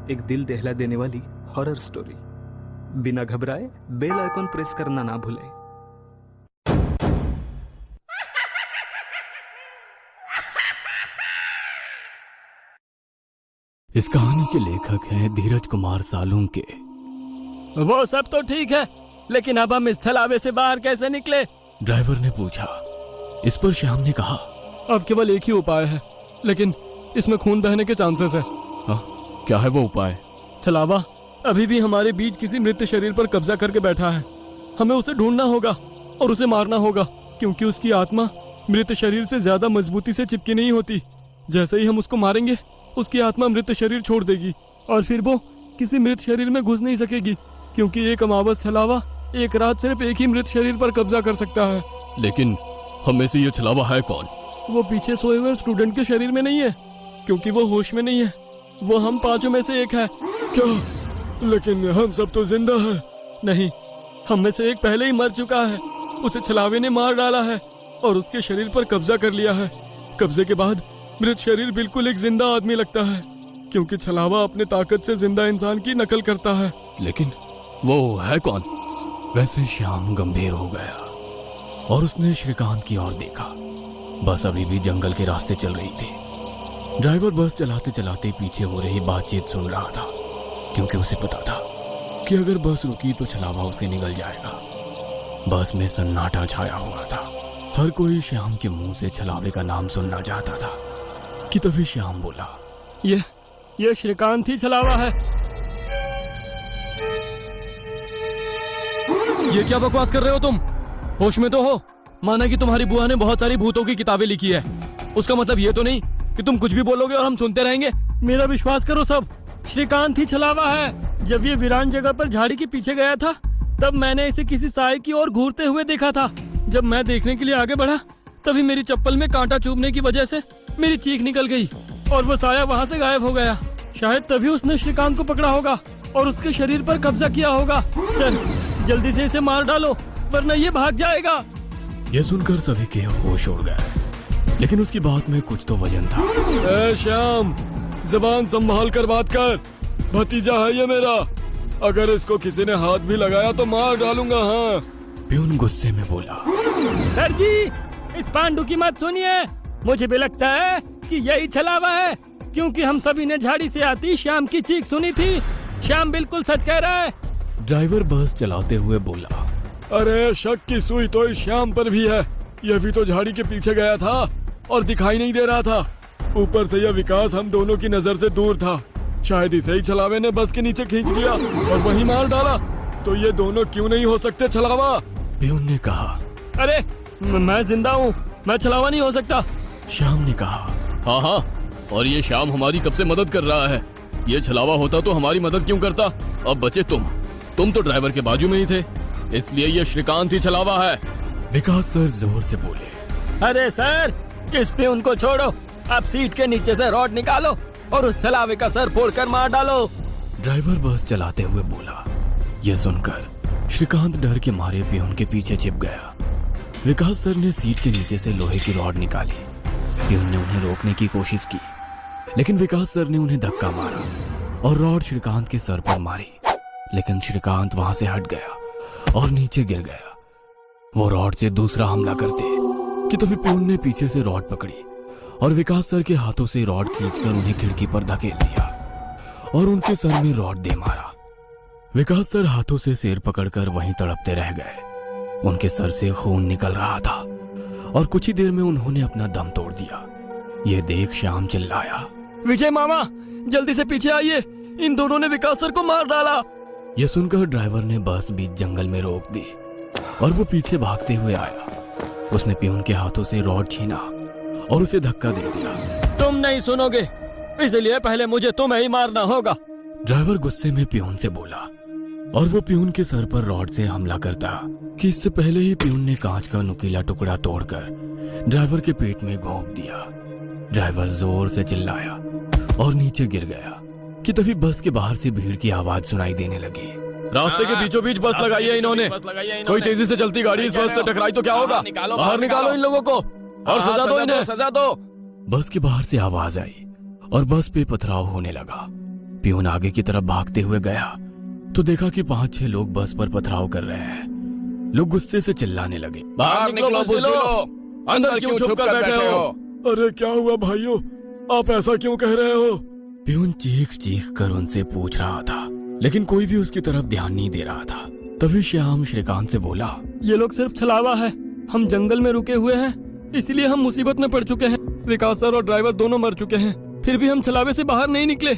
एक दिल दहला देने वाली हॉरर स्टोरी। बिना घबराए बेल आइकॉन प्रेस करना ना भूलें। इस कहानी के लेखक हैं धीरज कुमार सालुंके। वो सब तो ठीक है, लेकिन अब हम इस छलावे से बाहर कैसे निकले? ड्राइवर ने पूछा। इस पर श्याम ने कहा, अब केवल एक ही उपाय है, लेकिन इसमें खून बहने के चांसेस है। हाँ, क्या है वो उपाय? छलावा अभी भी हमारे बीच किसी मृत शरीर पर कब्जा करके बैठा है। हमें उसे ढूंढना होगा और उसे मारना होगा, क्योंकि उसकी आत्मा मृत शरीर से ज्यादा मजबूती से चिपकी नहीं होती। जैसे ही हम उसको मारेंगे, उसकी आत्मा मृत शरीर छोड़ देगी और फिर वो किसी मृत शरीर में घुस नहीं सकेगी, क्योंकि एक अमावस छलावा एक रात सिर्फ एक ही मृत शरीर पर कब्जा कर सकता है। लेकिन हम में से ये छलावा है कौन? वो पीछे सोए हुए स्टूडेंट के शरीर में नहीं है, क्योंकि वो होश में नहीं है। वो हम पांचों में से एक है। क्या? लेकिन हम सब तो जिंदा हैं। नहीं, हम में से एक पहले ही मर चुका है। उसे छलावे ने मार डाला है और उसके शरीर पर कब्जा कर लिया है। कब्जे के बाद मृत शरीर बिल्कुल एक जिंदा आदमी लगता है, क्योंकि छलावा अपने ताकत से जिंदा इंसान की नकल करता है। लेकिन वो है कौन? वैसे श्याम गंभीर हो गया और उसने श्रीकांत की ओर देखा। बस अभी भी जंगल के रास्ते चल रही थी। ड्राइवर बस चलाते चलाते पीछे हो रही बातचीत सुन रहा था, क्योंकि उसे पता था कि अगर बस रुकी तो छलावा उसे निगल जाएगा। बस में सन्नाटा छाया हुआ था। हर कोई श्याम के मुंह से छलावे का नाम सुनना चाहता था कि तभी श्याम बोला, ये श्रीकांत ही छलावा है। ये क्या बकवास कर रहे हो तुम? होश में तो हो? माना कि तुम्हारी बुआ ने बहुत सारी भूतों की किताबें लिखी है, उसका मतलब ये तो नहीं कि तुम कुछ भी बोलोगे और हम सुनते रहेंगे। मेरा विश्वास करो, सब श्रीकांत ही छलावा है। जब ये वीरान जगह पर झाड़ी के पीछे गया था, तब मैंने इसे किसी साए की ओर घूरते हुए देखा था। जब मैं देखने के लिए आगे बढ़ा, तभी मेरी चप्पल में कांटा चुभने की वजह से मेरी चीख निकल गई और वो साया वहाँ से गायब हो गया। शायद तभी उसने श्रीकांत को पकड़ा होगा और उसके शरीर पर कब्जा किया होगा। चल जल्दी से इसे मार डालो, वरना ये भाग जाएगा। ये सुनकर सभी के होश उड़ गए, लेकिन उसकी बात में कुछ तो वजन था। ए श्याम, जबान संभाल कर बात कर। भतीजा है ये मेरा। अगर इसको किसी ने हाथ भी लगाया तो मार डालूंगा। हाँ। प्यून गुस्से में बोला, सर जी, इस पांडु की मत सुनिए। मुझे भी लगता है कि यही छलावा है, क्योंकि हम सभी ने झाड़ी से आती श्याम की चीख सुनी थी। श्याम बिल्कुल सच कह रहा है। ड्राइवर बस चलाते हुए बोला, अरे शक की सुई तो इस श्याम पर भी है। यह भी तो झाड़ी के पीछे गया था और दिखाई नहीं दे रहा था। ऊपर से यह विकास हम दोनों की नजर से दूर था। शायद इसे ही छलावे ने बस के नीचे खींच लिया और वहीं मार डाला। तो ये दोनों क्यों नहीं हो सकते छलावा? प्यून ने कहा। अरे मैं जिंदा हूँ, मैं छलावा नहीं हो सकता। श्याम ने कहा, हाँ, और ये श्याम हमारी कब से मदद कर रहा है। ये छलावा होता तो हमारी मदद क्यों करता? अब बचे तुम तो ड्राइवर के बाजू में ही थे, इसलिए ये श्रीकांत ही छलावा है। विकास सर जोर से बोले, अरे सर, इस प्यून को छोड़ो। आप सीट के नीचे से रॉड निकालो और उस छलावे का सर फोड़कर मार डालो। ड्राइवर बस चलाते हुए बोला। यह सुनकर श्रीकांत डर के मारे प्यून के पीछे छिप गया। विकास सर ने सीट के नीचे से लोहे की रॉड निकाली। प्यून ने उन्हें रोकने की कोशिश की, लेकिन विकास सर ने उन्हें धक्का मारा और रॉड श्रीकांत के सर पर मारी। लेकिन श्रीकांत वहां से हट गया और नीचे गिर गया। वो रॉड से दूसरा हमला करते कि तभी प्यून ने पीछे से रॉड पकड़ी और विकास सर के हाथों से रॉड खींचकर उन्हें खिड़की पर धकेल दिया और उनके सर में रॉड दे मारा। विकास सर हाथों से सिर पकड़कर वहीं तड़पते रह गए। उनके सर से खून निकल रहा था और कुछ ही देर में उन्होंने अपना दम तोड़ दिया। ये देख श्याम चिल्लाया, विजय मामा, जल्दी से पीछे आइए, इन दोनों ने विकास सर को मार डाला। यह सुनकर ड्राइवर ने बस बीच जंगल में रोक दी और वो पीछे भागते हुए आया। उसने प्यून के हाथों से रॉड छीना और उसे धक्का दे दिया। तुम नहीं सुनोगे, इसलिए पहले मुझे तुम्हें ही मारना होगा। ड्राइवर गुस्से में प्यून से बोला और वो प्यून के सर पर रॉड से हमला करता कि इससे पहले ही प्यून ने कांच का नुकीला टुकड़ा तोड़कर ड्राइवर के पेट में घोंप दिया। ड्राइवर जोर से चिल्लाया और नीचे गिर गया कि तभी बस के बाहर से भीड़ की आवाज सुनाई देने लगी। रास्ते के बीचों बीच बस लगाई है इन्होंने। कोई तेजी से चलती गाड़ी इस बस से टकराई तो क्या होगा? बाहर निकालो इन लोगों को और सजा दो इन्हें, सजा दो। बस के बाहर से आवाज आई और बस पे पथराव होने लगा। पियून आगे की तरफ भागते हुए गया तो देखा कि 5-6 लोग बस पर पथराव कर रहे हैं। लोग गुस्से से चिल्लाने लगे, बाहर निकलो बुज़दिलो! अंदर क्यों छुप कर बैठे हो? अरे क्या हुआ भाइयों, आप ऐसा क्यों कह रहे हो? पियून चीख चीख कर उनसे पूछ रहा था, लेकिन कोई भी उसकी तरफ ध्यान नहीं दे रहा था। तभी श्याम श्रीकांत से बोला, ये लोग सिर्फ छलावा है। हम जंगल में रुके हुए हैं, इसलिए हम मुसीबत में पड़ चुके हैं। विकास सर और ड्राइवर दोनों मर चुके हैं, फिर भी हम छलावे से बाहर नहीं निकले।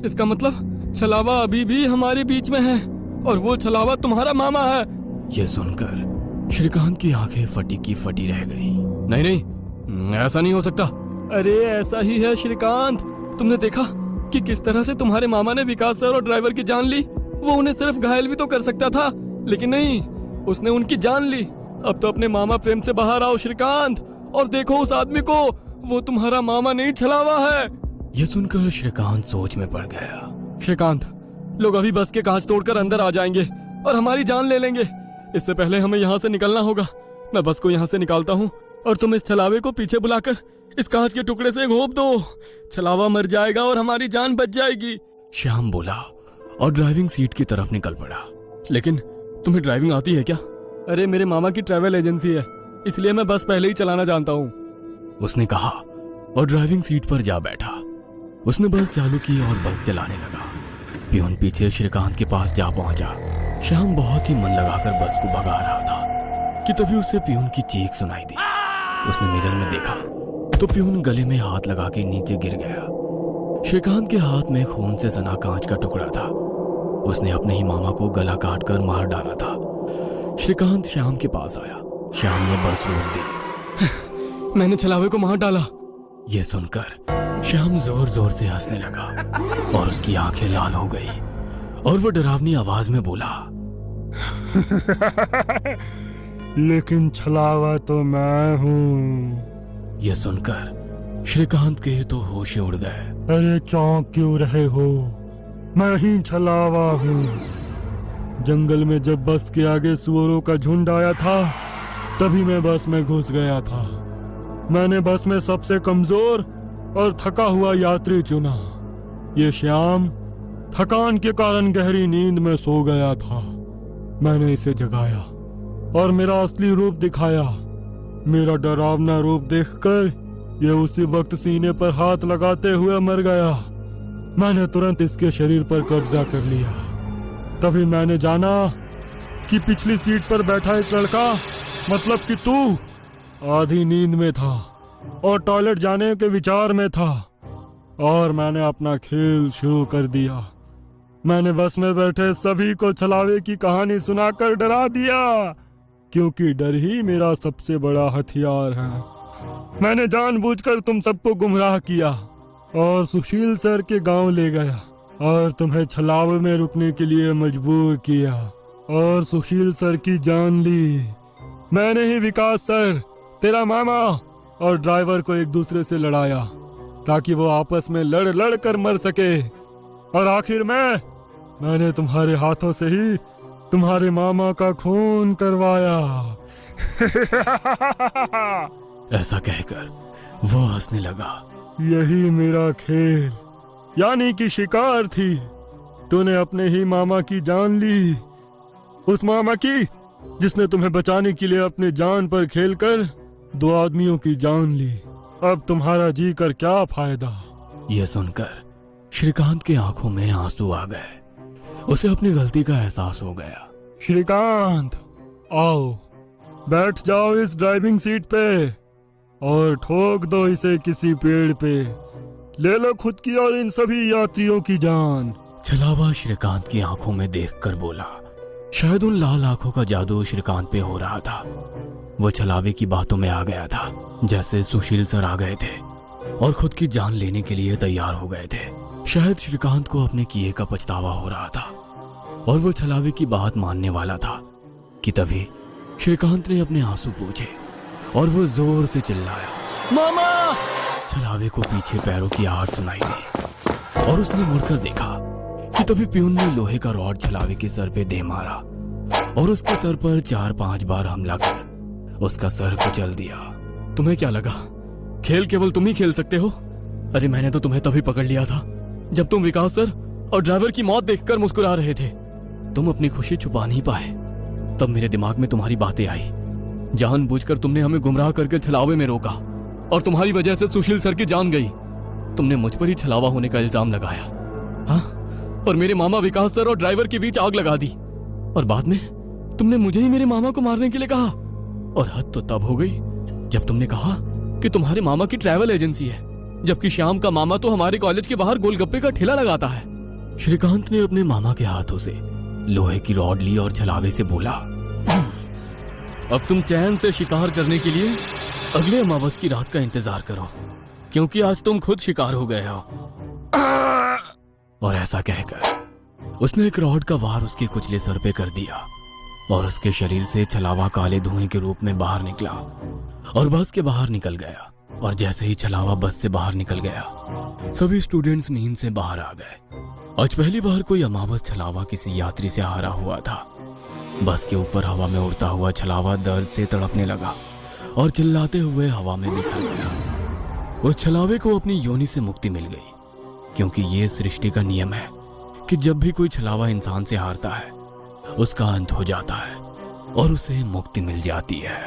इसका मतलब छलावा अभी भी हमारे बीच में है और वो छलावा तुम्हारा मामा है। ये सुनकर श्रीकांत की आंखें फटी की फटी रह गईं। नहीं नहीं, ऐसा नहीं हो सकता। अरे ऐसा ही है श्रीकांत, तुमने देखा कि किस तरह से तुम्हारे मामा ने विकास सर और ड्राइवर की जान ली। वो उन्हें सिर्फ घायल भी तो कर सकता था, लेकिन नहीं, उसने उनकी जान ली। अब तो अपने मामा प्रेम से बाहर आओ श्रीकांत, और देखो उस आदमी को, वो तुम्हारा मामा नहीं छलावा है। यह सुनकर श्रीकांत सोच में पड़ गया। श्रीकांत, लोग अभी बस के कांच तोड़कर अंदर आ जाएंगे और हमारी जान ले लेंगे। इससे पहले हमें यहाँ से निकलना होगा। मैं बस को यहाँ से निकालता हूँ और तुम इस छलावे को पीछे बुलाकर इस कांच के टुकड़े से घोंप दो। छलावा मर जाएगा और हमारी जान बच जाएगी। श्याम बोला और ड्राइविंग सीट की तरफ निकल पड़ा। लेकिन तुम्हें ड्राइविंग आती है क्या? अरे मेरे मामा की ट्रैवल एजेंसी है, इसलिए मैं बस पहले ही चलाना जानता हूँ, उसने कहा और ड्राइविंग सीट पर जा बैठा। उसने बस चालू की और बस चलाने लगा। पियून पीछे श्रीकांत के पास जा पहुंचा। श्याम बहुत ही मन लगाकर बस को भगा रहा था कि तभी उसे पियून की चीख सुनाई दी। उसने मिरर में देखा तो पियून गले में हाथ लगा के नीचे गिर गया। श्रीकांत के हाथ में खून से सना कांच का टुकड़ा था। उसने अपने ही मामा को गला काट कर मार डाला था। श्रीकांत श्याम के पास आया। श्याम ने बस रोक दी। मैंने छलावे को मार डाला। ये सुनकर श्याम जोर जोर से हंसने लगा और उसकी आंखें लाल हो गई और वो डरावनी आवाज में बोला, लेकिन छलावा तो मैं हूँ। यह सुनकर श्रीकांत के तो होश उड़ गए। अरे चौंक क्यों रहे हो? मैं ही छलावा हूँ। जंगल में जब बस के आगे सुअरों का झुंड आया था, तभी मैं बस में घुस गया था। मैंने बस में सबसे कमजोर और थका हुआ यात्री चुना। ये श्याम थकान के कारण गहरी नींद में सो गया था। मैंने इसे जगाया और मेरा असली रूप दिखाया। मेरा डरावना रूप देखकर ये उसी वक्त सीने पर हाथ लगाते हुए मर गया। मैंने तुरंत इसके शरीर पर कब्जा कर लिया। तभी मैंने जाना कि पिछली सीट पर बैठा एक लड़का, मतलब कि तू, आधी नींद में था और टॉयलेट जाने के विचार में था, और मैंने अपना खेल शुरू कर दिया। मैंने बस में बैठे सभी को छलावे की कहानी सुनाकर डरा दिया, क्योंकि डर ही मेरा सबसे बड़ा हथियार है। मैंने जानबूझकर तुम सबको गुमराह किया और सुशील सर के गांव ले गया और तुम्हें छलावे में रुकने के लिए मजबूर किया और सुशील सर की जान ली। मैंने ही विकास सर, तेरा मामा और ड्राइवर को एक दूसरे से लड़ाया ताकि वो आपस में लड़ लड़ कर मर सके, और आखिर मैंने तुम्हारे हाथों से ही तुम्हारे मामा का खून करवाया। ऐसा कहकर वो हंसने लगा। यही मेरा खेल, यानी कि शिकार थी। तूने अपने ही मामा की जान ली, उस मामा की जिसने तुम्हें बचाने के लिए अपने जान पर खेलकर 2 आदमियों की जान ली। अब तुम्हारा जी कर क्या फायदा? यह सुनकर श्रीकांत की आंखों में आंसू आ गए। उसे अपनी गलती का एहसास हो गया। श्रीकांत, आओ बैठ जाओ इस ड्राइविंग सीट पे और ठोक दो इसे किसी पेड़ पे। ले लो खुद की और इन सभी यात्रियों की जान। छलावा श्रीकांत की आंखों में देखकर बोला। शायद उन लाल आंखों का जादू श्रीकांत पे हो रहा था। वो छलावे की बातों में आ गया था, जैसे सुशील सर आ गए थे और खुद की जान लेने के लिए तैयार हो गए थे। शायद श्रीकांत को अपने किए का पछतावा हो रहा था और वो छलावे की बात मानने वाला था कि तभी श्रीकांत ने अपने आंसू पूछे और वो जोर से चिल्लाया, मामा! छलावे को पीछे पैरों की आहट सुनाई दी और उसने मुड़कर देखा कि तभी पियून ने लोहे का रॉड छलावे के सर पे दे मारा और उसके सर पर 4-5 बार हमला कर उसका सर कुचल दिया। तुम्हें क्या लगा खेल केवल तुम ही खेल सकते हो? अरे मैंने तो तुम्हें तभी पकड़ लिया था जब तुम विकास सर और ड्राइवर की मौत देखकर मुस्कुरा रहे थे। तुम अपनी खुशी छुपा नहीं पाए। तब मेरे दिमाग में तुम्हारी बातें आई। जानबूझकर तुमने हमें गुमराह करके छलावे में रोका और तुम्हारी वजह से सुशील सर की जान गई। तुमने मुझ पर ही छलावा होने का इल्जाम लगाया, हाँ, और मेरे मामा विकास सर और ड्राइवर के बीच आग लगा दी। और बाद में तुमने मुझे ही मेरे मामा को मारने के लिए कहा। और हद तो तब हो गई जब तुमने कहा कि तुम्हारे मामा की ट्रैवल एजेंसी है, जबकि श्याम का मामा तो हमारे कॉलेज के बाहर गोलगप्पे का ठेला लगाता है। श्रीकांत ने अपने मामा के हाथों से लोहे की रॉड ली और छलावे से बोला, अब तुम चैन से शिकार करने के लिए अगले अमावस की रात का इंतजार करो, क्योंकि आज तुम खुद शिकार हो गए हो। और ऐसा कहकर उसने एक रॉड का वार उसके कुचले सर पे कर दिया और उसके शरीर से छलावा काले धुएं के रूप में बाहर निकला और बस के बाहर निकल गया। और जैसे ही छलावा बस से बाहर निकल गया, सभी स्टूडेंट्स नींद से बाहर आ गए। आज पहली बार कोई अमावस छलावा किसी यात्री से हारा हुआ था। बस के ऊपर हवा में उड़ता हुआ छलावा दर्द से तड़पने लगा और चिल्लाते हुए हवा में बिखर गया। उस छलावे को अपनी योनि से मुक्ति मिल गई, क्योंकि ये सृष्टि का नियम है कि जब भी कोई छलावा इंसान से हारता है, उसका अंत हो जाता है और उसे मुक्ति मिल जाती है।